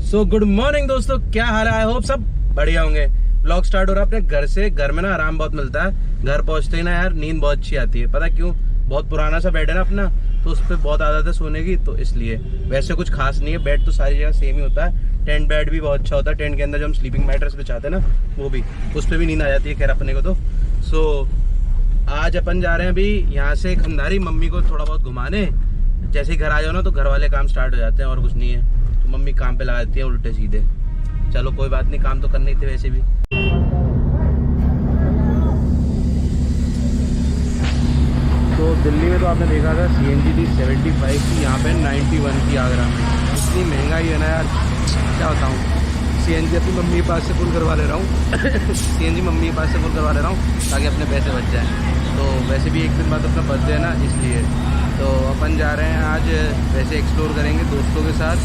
So good morning दोस्तों, क्या हाल है? आई होप सब बढ़िया होंगे। ब्लॉग स्टार्ट हो रहा है अपने घर से। घर में ना आराम बहुत मिलता है। घर पहुंचते ही ना यार नींद बहुत अच्छी आती है। पता क्यों? बहुत पुराना सा बेड है ना अपना, तो उस पर बहुत आदत है सोने की, तो इसलिए। वैसे कुछ खास नहीं है, बेड तो सारी जगह सेम ही होता है। टेंट बेड भी बहुत अच्छा होता है। टेंट के अंदर जो हम स्लीपिंग मैट्रेस बिछाते हैं ना, वो भी उस पर भी नींद आ जाती है खैर अपने को तो। सो आज अपन जा रहे हैं अभी यहाँ से खंडारी, मम्मी को थोड़ा बहुत घुमाने। जैसे ही घर आ जाओ ना तो घर वाले काम स्टार्ट हो जाते हैं, और कुछ नहीं है। तो मम्मी काम पे लगा देती है उल्टे सीधे। चलो कोई बात नहीं, काम तो करने ही थे वैसे भी। तो दिल्ली में तो आपने देखा था CNG थी 75 की, यहाँ पे 91 की आगरा में। इतनी महंगाई है ना यार, क्या बताऊँ। CNG अपनी मम्मी के पास से फुल करवा ले रहा हूँ CNG मम्मी के पास से फुल करवा ले रहा हूँ ताकि अपने पैसे बच जाएँ। तो वैसे भी एक दिन बाद अपना बर्थडे है ना, इसलिए। तो अपन जा रहे हैं आज, वैसे एक्सप्लोर करेंगे दोस्तों के साथ।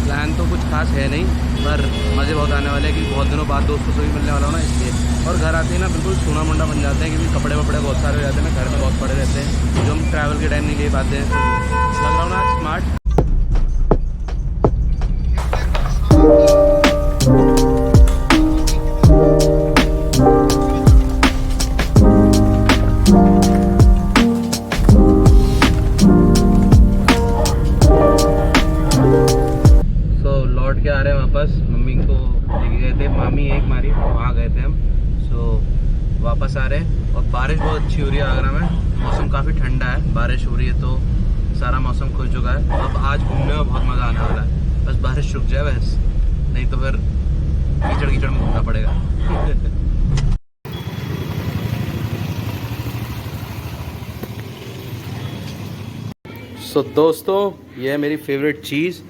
प्लान तो कुछ खास है नहीं, पर मज़े बहुत आने वाले हैं, क्योंकि बहुत दिनों बाद दोस्तों से भी मिलने वाला हूँ ना, इसलिए। और घर आते ही ना बिल्कुल सोना मुंडा बन जाते हैं, क्योंकि कपड़े वपड़े बहुत सारे हो जाते हैं ना, घर में बहुत पड़े रहते हैं जो हम ट्रैवल के टाइम नहीं ले पाते हैं। लग रहा हूँ ना आज स्मार्ट। लौट के आ रहे हैं वापस। मम्मी को लेके गए थे, मामी एक मारी, वहाँ गए थे हम। सो वापस आ रहे हैं, और बारिश बहुत अच्छी हो रही है आगरा में। मौसम काफ़ी ठंडा है, बारिश हो रही है तो सारा मौसम खुल चुका है। अब आज घूमने में बहुत मज़ा आने वाला है, बस बारिश रुक जाए बस, नहीं तो फिर कीचड़ कीचड़ में घूमना पड़ेगा सो दोस्तों, ये है मेरी फेवरेट चीज़।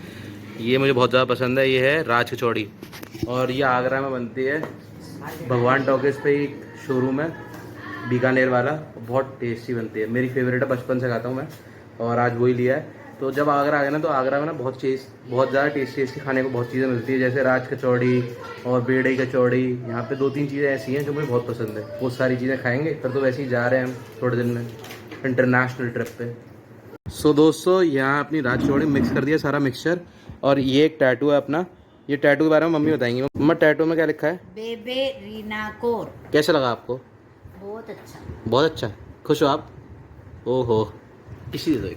ये मुझे बहुत ज़्यादा पसंद है। ये है राज कचौड़ी, और ये आगरा में बनती है। भगवान टॉकीज पे एक शोरूम है बीकानेर वाला, बहुत टेस्टी बनती है। मेरी फेवरेट है, बचपन से खाता हूँ मैं, और आज वही लिया है। तो जब आगरा आ गया ना, तो आगरा में ना बहुत ज़्यादा टेस्टी खाने को बहुत चीज़ें मिलती है, जैसे राज कचौड़ी और बेड़ई कचौड़ी। यहाँ पे 2-3 चीज़ें ऐसी हैं जो मुझे बहुत पसंद है। वो सारी चीज़ें खाएँगे। फिर तो वैसे ही जा रहे हैं हम थोड़े दिन में इंटरनेशनल ट्रिप पे। सो दोस्तों, यहाँ अपनी राज कचौड़ी मिक्स कर दिया सारा मिक्सचर। और ये एक टैटू है अपना। ये टैटू के बारे में मम्मी बताएंगी। मम्मा, टैटू में क्या लिखा है? बेबे रीना कौर। कैसा लगा आपको? बहुत अच्छा। बहुत अच्छा। खुश हो आप? ओहो, इसी दे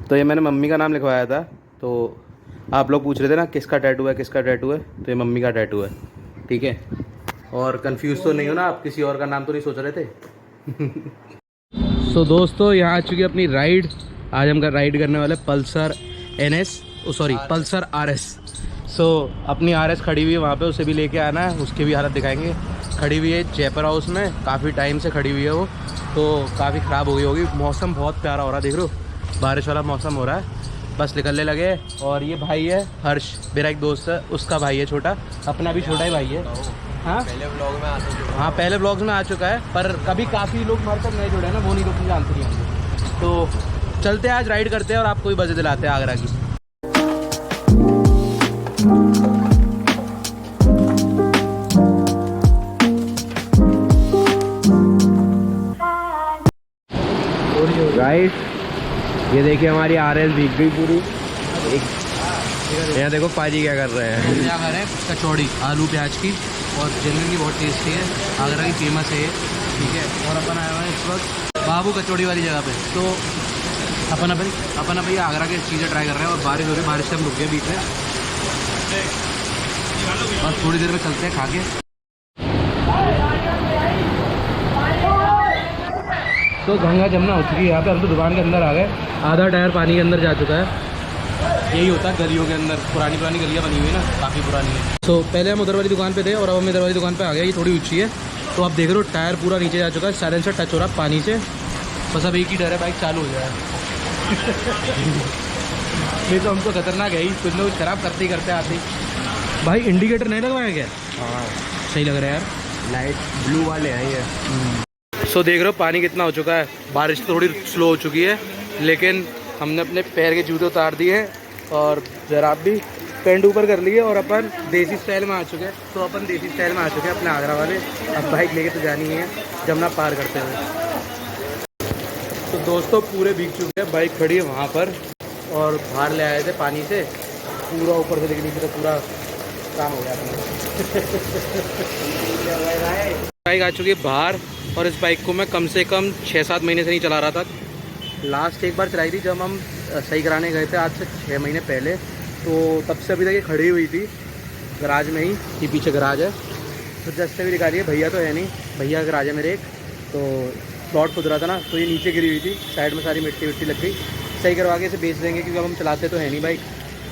तो ये मैंने मम्मी का नाम लिखवाया था। तो आप लोग पूछ रहे थे ना किसका टैटू है, किसका टैटू है, तो ये मम्मी का टैटू है, ठीक है। और कंफ्यूज तो नहीं हो ना आप, किसी और का नाम तो नहीं सोच रहे थे सो दोस्तों, यहाँ आ चुकी है अपनी राइड। आज हम राइड करने वाले पल्सर पल्सर RS। सो अपनी RS खड़ी हुई है वहाँ पे, उसे भी लेके आना है, उसकी भी हालत दिखाएंगे। खड़ी हुई है जयपुर हाउस में, काफ़ी टाइम से खड़ी हुई है वो, तो काफ़ी ख़राब हो गई होगी। मौसम बहुत प्यारा हो रहा है, देख लो बारिश वाला मौसम हो रहा है, बस निकलने लगे। और ये भाई है हर्ष, मेरा एक दोस्त है, उसका भाई है छोटा, अपना भी छोटा ही भाई है। हाँ, पहले ब्लॉग में आ चुका है। हाँ, पहले ब्लॉग्स में आ चुका है, पर कभी काफ़ी लोग हमारे साथ नए जुड़े हैं ना, वो नहीं लोग जानते नहीं होंगे। तो चलते हैं आज, राइड करते हैं और आपको भी मज़े दिलाते हैं आगरा की। राइट, ये देखिए हमारी RS भीग गई पूरी। यहाँ देखो पाजी क्या कर रहे हैं। क्या कर रहे हैं? कचौड़ी आलू प्याज की, और जनरली बहुत टेस्टी है, आगरा की फेमस है, ठीक है। और अपन आए हुए हैं इस वक्त बाबू कचौड़ी वाली जगह पे। तो अपन अभी आगरा की चीज़ें ट्राई कर रहे हैं, और बारिश हो रही है, बारिश से हम रुक गए बीच में, बस थोड़ी देर में चलते हैं खा के। तो गंगा जमुना हो चुकी है यहाँ पे, हम तो दुकान के अंदर आ गए। आधा टायर पानी के अंदर जा चुका है। यही होता है गलियों के अंदर, पुरानी गलियाँ बनी हुई है ना, काफ़ी पुरानी है। तो पहले हम उधर वाली दुकान पे थे, और अब हम इधर वाली दुकान पे आ गए। ये थोड़ी ऊंची है, तो आप देख रहे हो टायर पूरा नीचे जा चुका है, साइलेंसर टच हो रहा है पानी से। बस अब एक ही डर है, बाइक चालू हो जाए ये तो हमको खतरनाक है ही, कुछ ना कुछ खराब करते ही करते आते। भाई इंडिकेटर नहीं लगवाया क्या? हाँ, सही लग रहा है यार, लाइट ब्लू वाले हैं ये। सो देख रहे हो पानी कितना हो चुका है। बारिश तो थोड़ी स्लो हो चुकी है, लेकिन हमने अपने पैर के जूते उतार दिए हैं, और जराब भी पेंट ऊपर कर लिए, और अपन देसी स्टाइल में आ चुके हैं। तो अपन देसी स्टाइल में आ चुके हैं अपने आगरा वाले। अब बाइक लेके तो जानी है जमुना पार करते हुए। तो दोस्तों पूरे भीग चुके हैं, बाइक खड़ी है वहाँ पर और बाहर ले आए थे पानी से, पूरा ऊपर से लेके नीचे पूरा काम हो गया बाइक आ चुकी है बाहर। और इस बाइक को मैं कम से कम 6-7 महीने से नहीं चला रहा था। लास्ट एक बार चलाई थी जब हम सही कराने गए थे, आज से 6 महीने पहले। तो तब से अभी तक ये खड़ी हुई थी गराज में ही, ये पीछे गराज है। तो जस्ट से भी दिखा रही है, भैया तो है नहीं, भैया का गराज है मेरे एक। तो प्लॉट खुद रहा था ना, तो ये नीचे गिरी हुई थी, साइड में सारी मिट्टी विट्टी लग गई। सही करवा के इसे बेच देंगे क्योंकि अब हम चलाते तो है नहीं बाइक,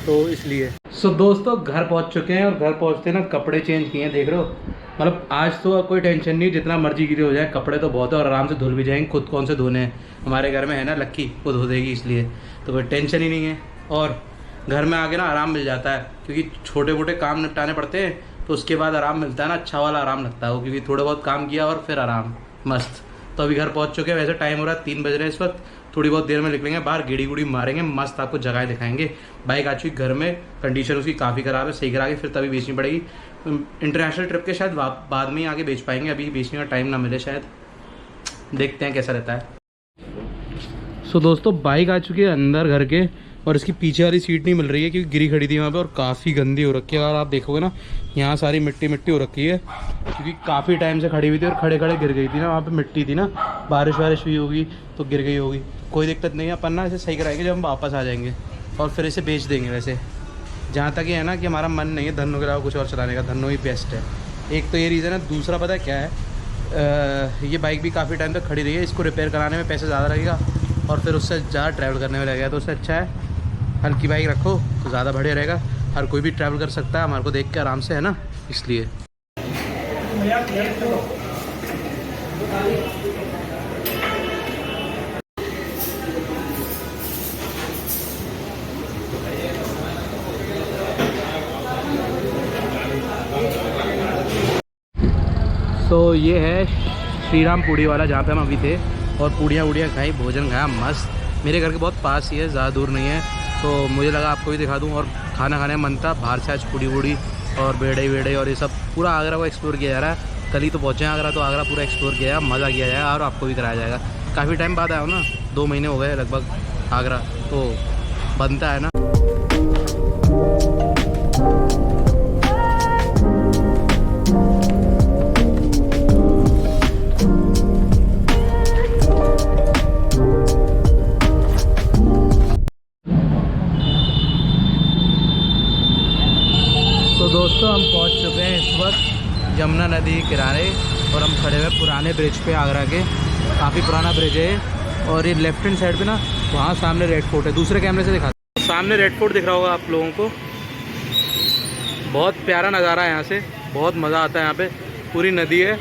तो इसलिए। सो दोस्तों घर पहुंच चुके हैं और घर पहुंचते ना कपड़े चेंज किए हैं, देख रहे हो। मतलब आज तो कोई टेंशन नहीं, जितना मर्जी गिरे हो जाए, कपड़े तो बहुत है और आराम से धुल भी जाएंगे। खुद कौन से धोने हैं, हमारे घर में है ना लक्की, वो धो देगी, इसलिए तो कोई टेंशन ही नहीं है। और घर में आके ना आराम मिल जाता है, क्योंकि छोटे मोटे काम निपटाने पड़ते हैं, तो उसके बाद आराम मिलता है ना, अच्छा वाला आराम लगता है वो, क्योंकि थोड़े बहुत काम किया और फिर आराम मस्त। तो अभी घर पहुंच चुके हैं, वैसे टाइम हो रहा है 3 बज रहे हैं इस वक्त। थोड़ी बहुत देर में निकलेंगे बाहर, गेड़ी गुड़ी मारेंगे, मस्त आपको जगह दिखाएंगे। बाइक आ चुकी घर में, कंडीशन उसकी काफ़ी ख़राब है, सही करा के फिर तभी बेचनी पड़ेगी। इंटरनेशनल ट्रिप के शायद बाद में ही आगे बेच पाएंगे, अभी बेचने का टाइम ना मिले शायद, देखते हैं कैसा रहता है। सो दोस्तों बाइक आ चुकी है अंदर घर के, और इसकी पीछे वाली सीट नहीं मिल रही है क्योंकि गिरी खड़ी थी वहाँ पे और काफ़ी गंदी हो रखी है। अगर आप देखोगे ना, यहाँ सारी मिट्टी मिट्टी हो रखी है क्योंकि काफ़ी टाइम से खड़ी हुई थी और खड़े खड़े गिर गई थी ना, वहाँ पे मिट्टी थी ना, बारिश वारिश हुई होगी तो गिर गई होगी। कोई दिक्कत नहीं है, अपन ना इसे सही कराएंगे जब हम वापस आ जाएंगे और फिर इसे बेच देंगे। वैसे जहाँ तक ये है ना कि हमारा मन नहीं है धन्नो के अलावा कुछ और चलाने का, धन्नो ही बेस्ट है। एक तो ये रीज़न है, दूसरा पता है क्या है, ये बाइक भी काफ़ी टाइम तक खड़ी रही है, इसको रिपेयर कराने में पैसे ज़्यादा लगेगा और फिर उससे ज़्यादा ट्रैवल करने में लगेगा। तो उससे अच्छा है हल्की बाइक रखो तो ज़्यादा बढ़िया रहेगा, हर कोई भी ट्रैवल कर सकता है हमारे को देख के आराम से, है ना, इसलिए। तो ये है श्री राम पूड़ी वाला जहाँ पे हम अभी थे, और पूड़ियाँ वूड़ियाँ खाई, भोजन खाया मस्त। मेरे घर के बहुत पास ही है, ज़्यादा दूर नहीं है, तो मुझे लगा आपको भी दिखा दूं। और खाना खाने का मन था, बाहर से आज पूड़ी वूड़ी और बेड़े वेड़े और ये सब पूरा आगरा को एक्सप्लोर किया जा रहा है। कल ही तो पहुँचे आगरा, तो आगरा पूरा एक्सप्लोर किया जाएगा, मज़ा किया जाएगा और आपको भी कराया जाएगा। काफ़ी टाइम बाद आया हो ना, 2 महीने हो गए लगभग आगरा, तो बनता है ना। तो दोस्तों हम पहुंच चुके हैं इस वक्त यमुना नदी के किनारे, और हम खड़े हुए पुराने ब्रिज पे, आगरा के काफ़ी पुराना ब्रिज है। और ये लेफ्ट हैंड साइड पे ना, वहाँ सामने रेड फोर्ट है, दूसरे कैमरे से दिखाते हैं, सामने रेड फोर्ट दिख रहा होगा आप लोगों को। बहुत प्यारा नज़ारा है यहाँ से, बहुत मज़ा आता है यहाँ पे। पूरी नदी है,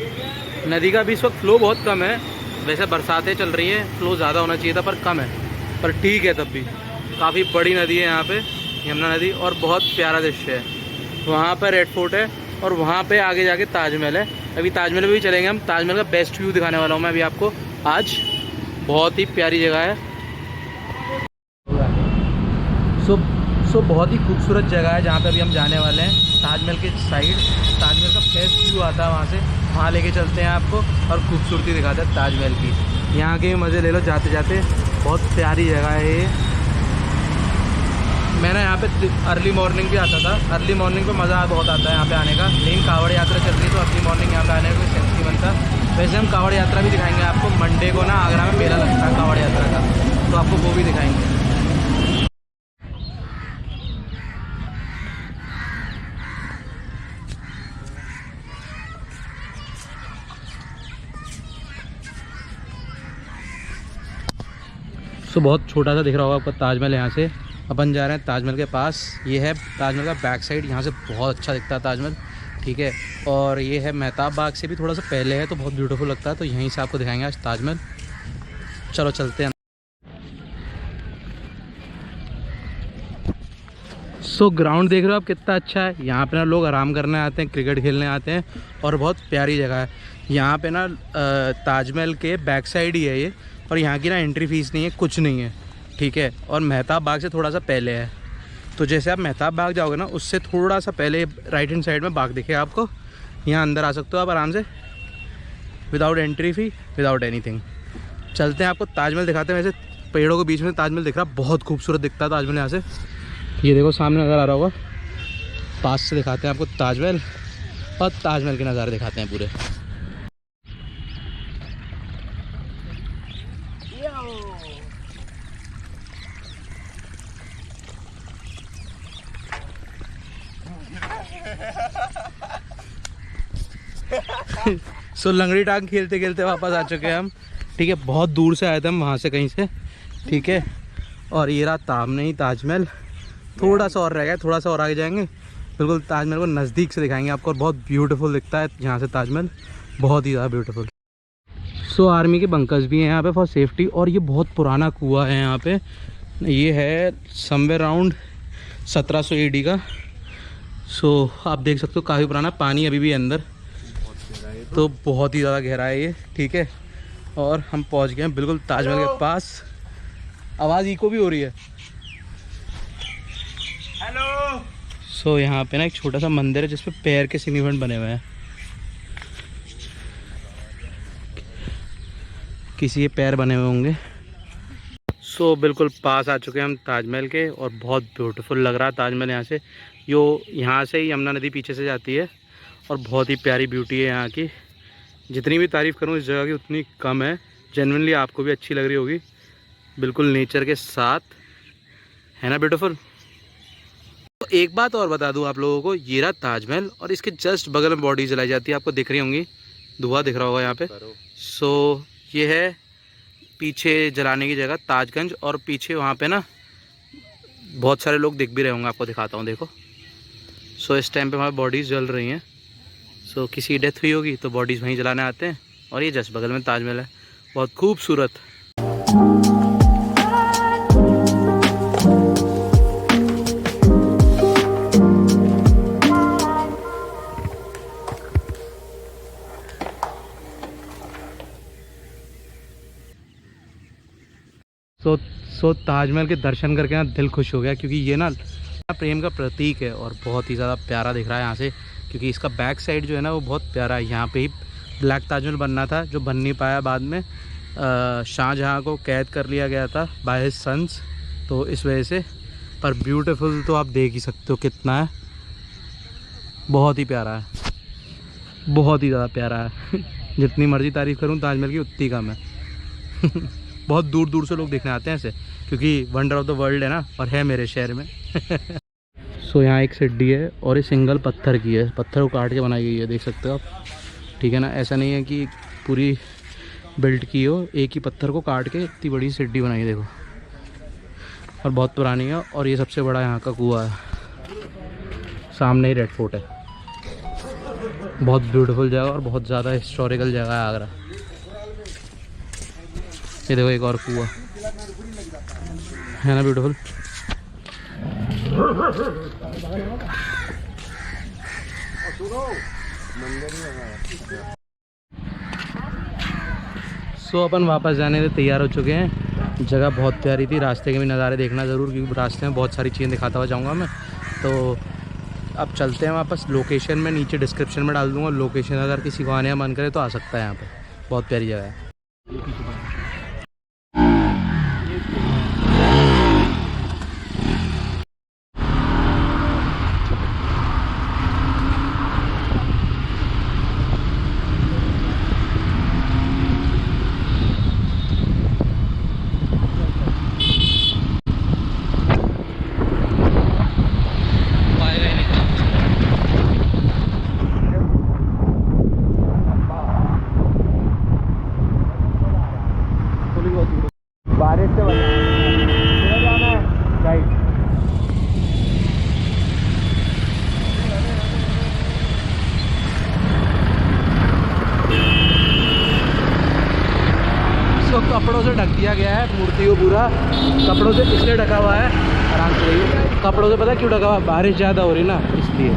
नदी का भी इस वक्त फ्लो बहुत कम है, वैसे बरसातें चल रही हैं, फ्लो ज़्यादा होना चाहिए था पर कम है, पर ठीक है तब भी। काफ़ी बड़ी नदी है यहाँ पे यमुना नदी, और बहुत प्यारा दृश्य है। वहाँ पर रेड फोर्ट है और वहाँ पे आगे जाके ताजमहल है। अभी ताजमहल में भी चलेंगे हम, ताजमहल का बेस्ट व्यू दिखाने वाला हूँ मैं अभी आपको आज, बहुत ही प्यारी जगह है। सो बहुत ही खूबसूरत जगह है जहाँ पे अभी हम जाने वाले हैं, ताजमहल के साइड। ताजमहल का बेस्ट व्यू आता है वहाँ से, वहाँ लेके चलते हैं आपको और खूबसूरती दिखाते हैं ताजमहल की। यहाँ के मज़े ले लो जाते जाते, बहुत प्यारी जगह है ये। मैं ना यहाँ पे अर्ली मॉर्निंग भी आता था, अर्ली मॉर्निंग पे मज़ा बहुत आता है यहाँ पे आने का, लेकिन कावड़ यात्रा चल रही है तो अर्ली मॉर्निंग यहाँ पे आने का कोई सेंस नहीं बनता। वैसे हम कावड़ यात्रा भी दिखाएंगे आपको, मंडे को ना आगरा में मेला लगता है कावड़ यात्रा का, तो आपको वो भी दिखाएंगे। सो बहुत छोटा सा दिख रहा होगा आपको ताजमहल, यहाँ से अपन जा रहे हैं ताजमहल के पास। ये है ताजमहल का बैक साइड, यहाँ से बहुत अच्छा दिखता है ताजमहल, ठीक है। और ये है मेहताब बाग से भी थोड़ा सा पहले है, तो बहुत ब्यूटीफुल लगता है, तो यहीं से आपको दिखाएंगे आज ताजमहल। चलो चलते हैं। सो ग्राउंड देख रहे हो आप कितना अच्छा है, यहाँ पे ना लोग आराम करने आते हैं, क्रिकेट खेलने आते हैं, और बहुत प्यारी जगह है। यहाँ पे ना ताजमहल के बैक साइड ही है ये, और यहाँ की ना एंट्री फीस नहीं है, कुछ नहीं है, ठीक है। और मेहताब बाग से थोड़ा सा पहले है, तो जैसे आप मेहताब बाग जाओगे ना, उससे थोड़ा सा पहले राइट हैंड साइड में बाग दिखेगा आपको, यहाँ अंदर आ सकते हो आप आराम से, without entry fee, without anything. चलते हैं, आपको ताजमहल दिखाते हैं। वैसे पेड़ों के बीच में ताजमहल दिख रहा, बहुत खूबसूरत दिखता है ताजमहल यहाँ से। ये देखो सामने नज़र आ रहा होगा, पास से दिखाते हैं आपको ताजमहल, और ताजमहल के नज़ारे दिखाते हैं पूरे। सो लंगड़ी टांग खेलते खेलते वापस आ चुके हैं हम, ठीक है। बहुत दूर से आए थे हम, वहाँ से कहीं से, ठीक है। और ये रहा सामने ही ताजमहल, थोड़ा सा और रह गया, थोड़ा सा और आगे जाएंगे, बिल्कुल ताजमहल को नज़दीक से दिखाएंगे आपको। और बहुत ब्यूटीफुल दिखता है यहाँ से ताजमहल, बहुत ही ज़्यादा ब्यूटीफुल। सो आर्मी के बंकर्स भी हैं यहाँ पे फॉर सेफ्टी। और ये बहुत पुराना कुआं है यहाँ पे, ये है समवेयर अराउंड 1700 AD का। सो आप देख सकते हो काफ़ी पुराना, पानी अभी भी अंदर, तो बहुत ही ज़्यादा गहरा है ये, ठीक है। और हम पहुँच गए हैं बिल्कुल ताजमहल के पास। आवाज़ इको भी हो रही है। हेलो। सो यहाँ पे ना एक छोटा सा मंदिर है जिसपे पैर के सिग्निफिकेंट बने हुए हैं, किसी के पैर बने हुए होंगे। सो बिल्कुल पास आ चुके हैं हम ताजमहल के, और बहुत ब्यूटीफुल लग रहा है ताजमहल यहाँ से। यहाँ से ही यमुना नदी पीछे से जाती है, और बहुत ही प्यारी ब्यूटी है यहाँ की। जितनी भी तारीफ़ करूँ इस जगह की उतनी कम है। जेन्युइनली आपको भी अच्छी लग रही होगी, बिल्कुल नेचर के साथ, है ना ब्यूटीफुल। तो एक बात और बता दूँ आप लोगों को, ये रहा ताजमहल, और इसके जस्ट बगल में बॉडी जलाई जाती है, आपको दिख रही होंगी, धुआं दिख रहा होगा यहाँ पे। सो ये है पीछे जलाने की जगह ताजगंज, और पीछे वहाँ पे ना बहुत सारे लोग दिख भी रहे होंगे, आपको दिखाता हूँ, देखो। सो इस टाइम पे हमारी बॉडीज़ जल रही हैं। सो किसी डेथ हुई होगी तो बॉडीज़ वहीं जलाने आते हैं, और ये जस्ट बगल में ताजमहल है, बहुत खूबसूरत। सो ताजमहल के दर्शन करके ना दिल खुश हो गया, क्योंकि ये ना प्रेम का प्रतीक है, और बहुत ही ज़्यादा प्यारा दिख रहा है यहाँ से। क्योंकि इसका बैक साइड जो है ना वो बहुत प्यारा है। यहाँ पे ही ब्लैक ताजमहल बनना था, जो बन नहीं पाया, बाद में शाहजहाँ को कैद कर लिया गया था बाय हिज सन्स, तो इस वजह से। पर ब्यूटीफुल तो आप देख ही सकते हो कितना है, बहुत ही प्यारा है, बहुत ही ज़्यादा प्यारा है। जितनी मर्ज़ी तारीफ़ करूँ ताजमहल की उतनी कम है। बहुत दूर दूर से लोग देखने आते हैं ऐसे, क्योंकि वंडर ऑफ द वर्ल्ड है ना, और है मेरे शहर में। सो यहाँ एक सीढ़ी है, और ये सिंगल पत्थर की है, पत्थर को काट के बनाई गई है, देख सकते हो आप, ठीक है ना। ऐसा नहीं है कि पूरी बिल्ट की हो, एक ही पत्थर को काट के इतनी बड़ी सीढ़ी बनाई है, देखो। और बहुत पुरानी है, और ये सबसे बड़ा यहाँ का कुआं है। सामने ही रेड फोर्ट है, बहुत ब्यूटीफुल जगह और बहुत ज़्यादा हिस्टोरिकल जगह है आगरा। ये देखो एक और कुआं है ना, ब्यूटीफुल। सो अपन वापस जाने से तैयार हो चुके हैं। जगह बहुत प्यारी थी, रास्ते के भी नज़ारे देखना ज़रूर, क्योंकि रास्ते में बहुत सारी चीज़ें दिखाता हुआ जाऊँगा मैं। तो अब चलते हैं वापस। लोकेशन में नीचे डिस्क्रिप्शन में डाल दूँगा लोकेशन, अगर किसी को आने का मन करे तो आ सकता है यहाँ पे, बहुत प्यारी जगह है। बारिश से जाना है राइट। इसको कपड़ों से ढक दिया गया है, मूर्ति को पूरा कपड़ों से इसलिए ढका हुआ है। आराम से रहिए। कपड़ों से पता क्यों ढका हुआ है? बारिश ज़्यादा हो रही ना, इसलिए।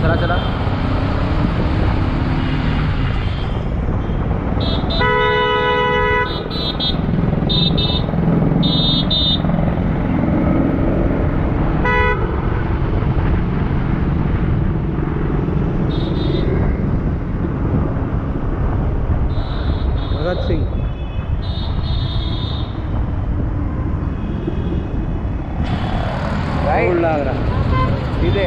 चला चला। भाई लग रहा सीधे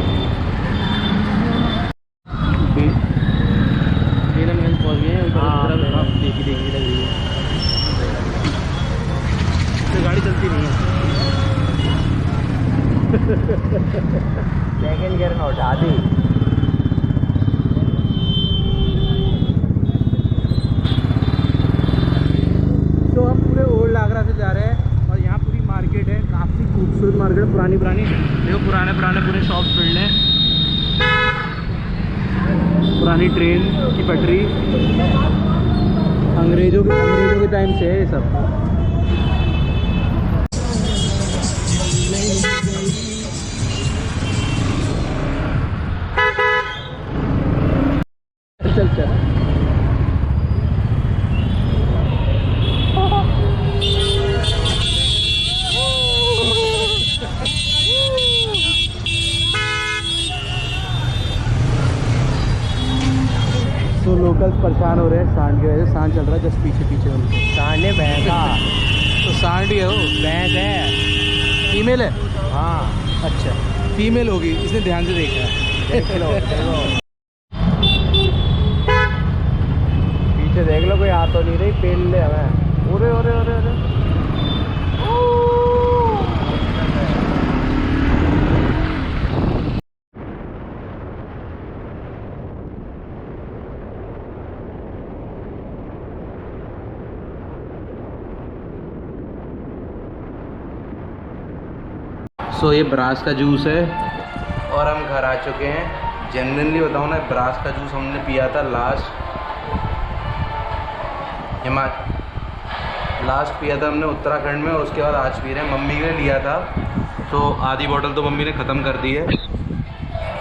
पहुँच गए हैं। देखी देखी लग रही है तो गाड़ी चलती नहीं है। सेकेंड गियर में उठा दी। तो हम पूरे ओल्ड आगरा से जा रहे हैं और यहाँ पूरी मार्केट है, काफ़ी खूबसूरत मार्केट है, पुरानी देखो पुराने पूरे शॉप्स बिल्ड हैं, पुरानी ट्रेन की पटरी, अंग्रेजों के टाइम से है ये सब। चल चल तो लोकल्स परेशान हो रहे हैं सांड की वजह से। सांड चल रहा है जस्ट पीछे उनके। सांड ने भैंसा तो सांड ही है वो, भैंस है, फीमेल है। हाँ अच्छा फीमेल होगी, इसने ध्यान से देखा है। पीछे देख लो कोई आ तो नहीं रही, पेल ले हमें। ओरे ओरे ओरे ओरे सो ये ब्रास का जूस है और हम घर आ चुके हैं। जेन्युइनली बताऊँ ना, ब्रास का जूस हमने पिया था लास्ट पिया था हमने उत्तराखंड में, और उसके बाद आज पी रहे हैं। मम्मी ने लिया था तो आधी बोतल तो मम्मी ने ख़त्म कर दी है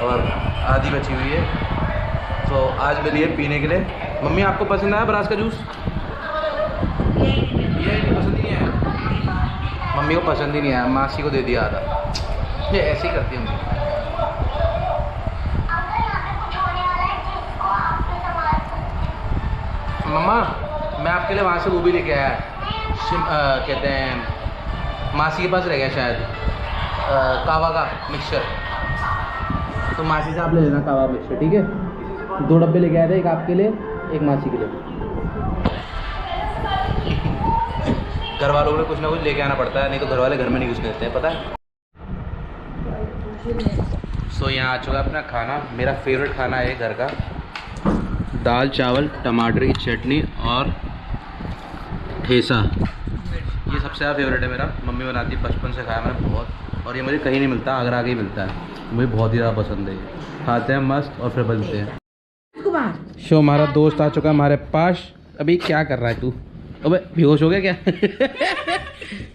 और आधी बची हुई है, तो आज मिली है पीने के लिए। मम्मी आपको पसंद आया ब्रास का जूस? ये पसंद ही नहीं आया, मम्मी को पसंद ही नहीं आया, मासी को दे दिया आधा। ये ऐसे ही करती है मम्मा। मैं आपके लिए वहाँ से वो भी लेके आया, कहते हैं मासी के पास रह गया शायद, कावा का मिक्सचर, तो मासी से आप ले लेना कावा मिक्सचर, ठीक है? 2 डब्बे लेके आए थे, एक आपके लिए एक मासी के लिए। घर वालों को कुछ ना कुछ लेके आना पड़ता है, नहीं तो घर वाले घर में नहीं घुसने देते हैं, पता है। सो यहाँ आ चुका है अपना खाना, मेरा फेवरेट खाना है घर का, दाल चावल टमाटर की चटनी और ठेसा। ये सबसे ज़्यादा फेवरेट है मेरा, मम्मी बनाती है, बचपन से खाया मैंने बहुत, और ये मुझे कहीं नहीं मिलता, आगरा आगे ही मिलता है, मुझे बहुत ही ज़्यादा पसंद है। खाते हैं मस्त और फिर बनते हैं। शो हमारा दोस्त आ चुका है हमारे पास। अभी क्या कर रहा है तू? अबे बेहोश हो गया क्या?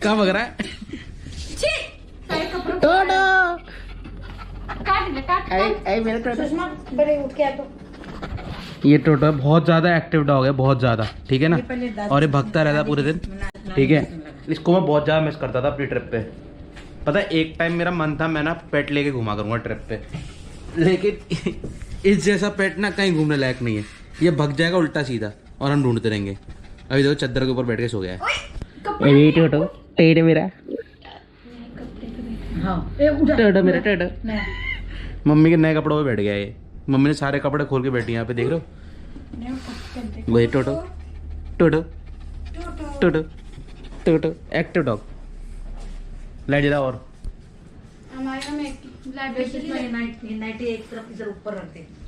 कहाँ भग रहा है? ये टोटो बहुत ज़्यादा एक्टिव डॉग है, बहुत ज़्यादा, ठीक है ना, और ये भगता रहता है पूरे दिन, ठीक है। इसको मैं बहुत ज़्यादा मिस करता था अपनी ट्रिप पे, पता है। एक टाइम मेरा मन था मैं ना पेट लेके घुमा करूँगा ट्रिप पे, लेकिन इस जैसा पेट ना कहीं घूमने लायक नहीं है। ये भग जाएगा उल्टा सीधा और हम ढूंढते रहेंगे। अभी देखो चद्दर के ऊपर बैठ के सो गया है। टोटो टेढ़ मेरा, टेढ़ मेरा टेढ़। मम्मी के नए कपड़ों पे बैठ गया ये, मम्मी ने सारे कपड़े खोल के बैठी यहाँ पे, देख रहे हो? वही टोटो टोटो टोटो टोटो एक्टिव डॉग। लाइट जला और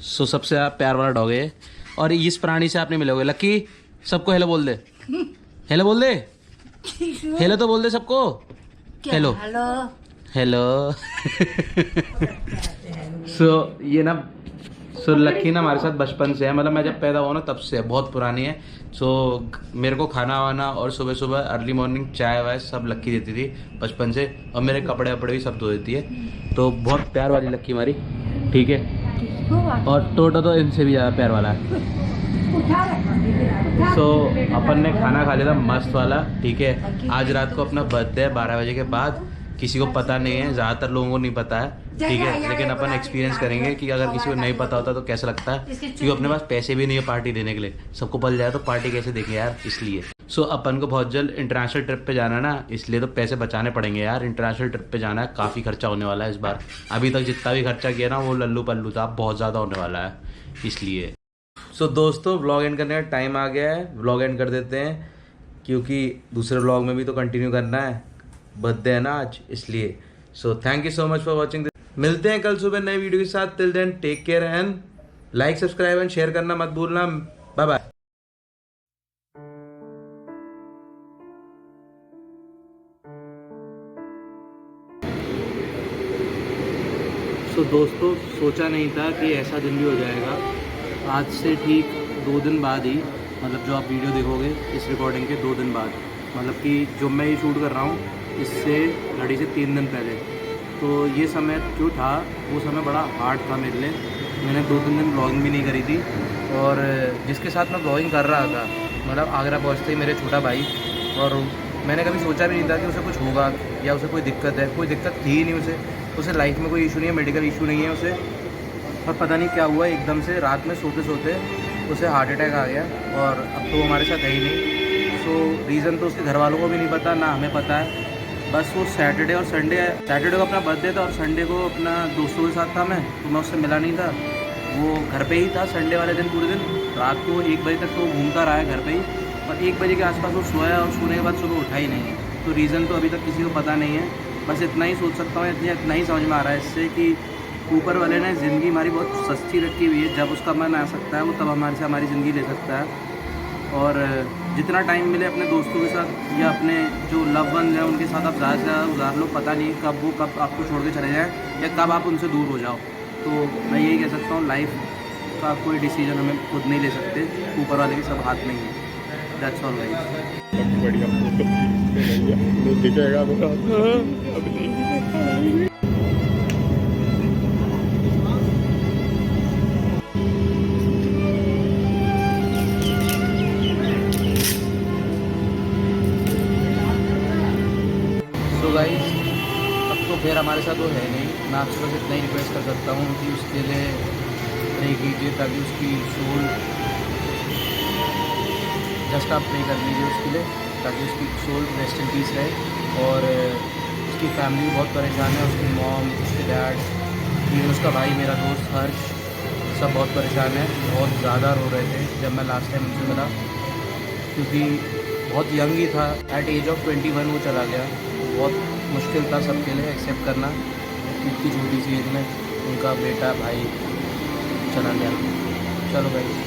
सो सबसे ज़्यादा प्यार वाला डॉग है, और इस प्राणी से आप नहीं मिलोगे। लकी सबको हेलो बोल दे, हेलो बोल दे, हेलो तो बोल दे सबको, हेलो हेलो। सो ये ना, सो लकी ना हमारे साथ बचपन से है, मतलब मैं जब पैदा हुआ ना तब से है, बहुत पुरानी है। सो मेरे को खाना वाना और सुबह सुबह अर्ली मॉर्निंग चाय वाय सब लक्की देती थी बचपन से, और मेरे कपड़े वपड़े भी सब धो देती है, तो बहुत प्यार वाली लक्की हमारी, ठीक है। और टोटो तो इनसे भी ज़्यादा प्यार वाला है। सो अपन ने खाना खा लिया था मस्त वाला, ठीक है। आज रात को अपना बर्थडे है 12 बजे के बाद, किसी को पता नहीं है, ज़्यादातर लोगों को नहीं पता है, ठीक है, लेकिन अपन एक्सपीरियंस करेंगे कि अगर किसी को नहीं पता होता तो कैसा लगता है, क्योंकि अपने पास पैसे भी नहीं है पार्टी देने के लिए। सबको पल जाए तो पार्टी कैसे देंगे यार, इसलिए। सो अपन को बहुत जल्द इंटरनेशनल ट्रिप पे जाना है ना, इसलिए तो पैसे बचाने पड़ेंगे यार। इंटरनेशनल ट्रिप पे जाना है, काफ़ी खर्चा होने वाला है इस बार। अभी तक जितना भी खर्चा किया ना वो लल्लू पल्लू था, बहुत ज़्यादा होने वाला है इसलिए। सो दोस्तों व्लॉग एंड करने का टाइम आ गया है, व्लॉग एंड कर देते हैं क्योंकि दूसरे व्लॉग में भी तो कंटिन्यू करना है, बर्थडे है ना आज इसलिए। So thank you so much for watching this. मिलते हैं कल सुबह नई वीडियो के साथ। Till then take care and like subscribe and share करना मत भूलना। Bye bye. तो दोस्तों सोचा नहीं था कि ऐसा दिन भी हो जाएगा। आज से ठीक 2 दिन बाद ही, मतलब जो आप वीडियो देखोगे इस रिकॉर्डिंग के 2 दिन बाद, मतलब कि जो मैं ये शूट कर रहा हूँ इससे घड़ी से 3 दिन पहले, तो ये समय जो था वो समय बड़ा हार्ड था मेरे लिए। मैंने 2-3 दिन ब्लॉगिंग भी नहीं करी थी, और जिसके साथ मैं ब्लॉगिंग कर रहा था, मतलब आगरा पहुँचते ही मेरे छोटा भाई, और मैंने कभी सोचा भी नहीं था कि उसे कुछ होगा या उसे कोई दिक्कत है। कोई दिक्कत थी ही नहीं उसे लाइफ में कोई इशू नहीं है, मेडिकल इशू नहीं है उसे। और पता नहीं क्या हुआ, एकदम से रात में सोते सोते उसे हार्ट अटैक आ गया, और अब तो वो हमारे साथ है ही नहीं। सो रीज़न तो उसके घर वालों को भी नहीं पता, ना हमें पता है। बस वो सैटरडे को अपना बर्थडे था, और संडे को अपना दोस्तों के साथ था मैं, तो मैं उससे मिला नहीं था। वो घर पे ही था संडे वाले दिन पूरे दिन। रात को 1 बजे तक तो वो घूमता रहा है घर पे ही, और 1 बजे के आसपास वो सोया, और सोने के बाद सुबह उठा ही नहीं। तो रीज़न तो अभी तक किसी को पता नहीं है। बस इतना ही सोच सकता हूँ, इतना ही समझ में आ रहा है इससे कि ऊपर वाले ने ज़िंदगी हमारी बहुत सस्ती रखी हुई है। जब उसका मन आ सकता है वो तब हमारे से हमारी ज़िंदगी ले सकता है। और जितना टाइम मिले अपने दोस्तों के साथ या अपने जो लव वन हैं उनके साथ आप ज़्यादा से ज़्यादा गुजार लो। पता नहीं कब आपको छोड़ के चले जाएँ या कब आप उनसे दूर हो जाओ। तो मैं यही कह सकता हूँ, लाइफ का कोई डिसीजन हमें खुद नहीं ले सकते, ऊपर वाले के सब हाथ में ही है। That's all guys. बढ़िया दिखेगा अब नहीं। सो गाइस अब तो फिर हमारे साथ वो है नहीं। मैं आपसे बस इतना ही रिक्वेस्ट कर सकता हूँ कि उसके लिए प्रे कीजिए, ताकि उसकी सोल, जस्ट आप प्रे कर लीजिए उसके लिए, ताकि उसकी सोल रेस्ट इन पीस रहे। और उसकी फैमिली बहुत परेशान है, उसकी मॉम, उसके डैड, फिर उसका भाई, मेरा दोस्त हर्ष, सब बहुत परेशान है। बहुत ज़्यादा रो रहे थे जब मैं लास्ट टाइम उनसे मिला, क्योंकि बहुत यंग ही था। एट एज ऑफ 21 वो चला गया। बहुत मुश्किल था सबके लिए एक्सेप्ट करना, इतनी छोटी सी एज में उनका बेटा भाई चला गया। चलो भाई।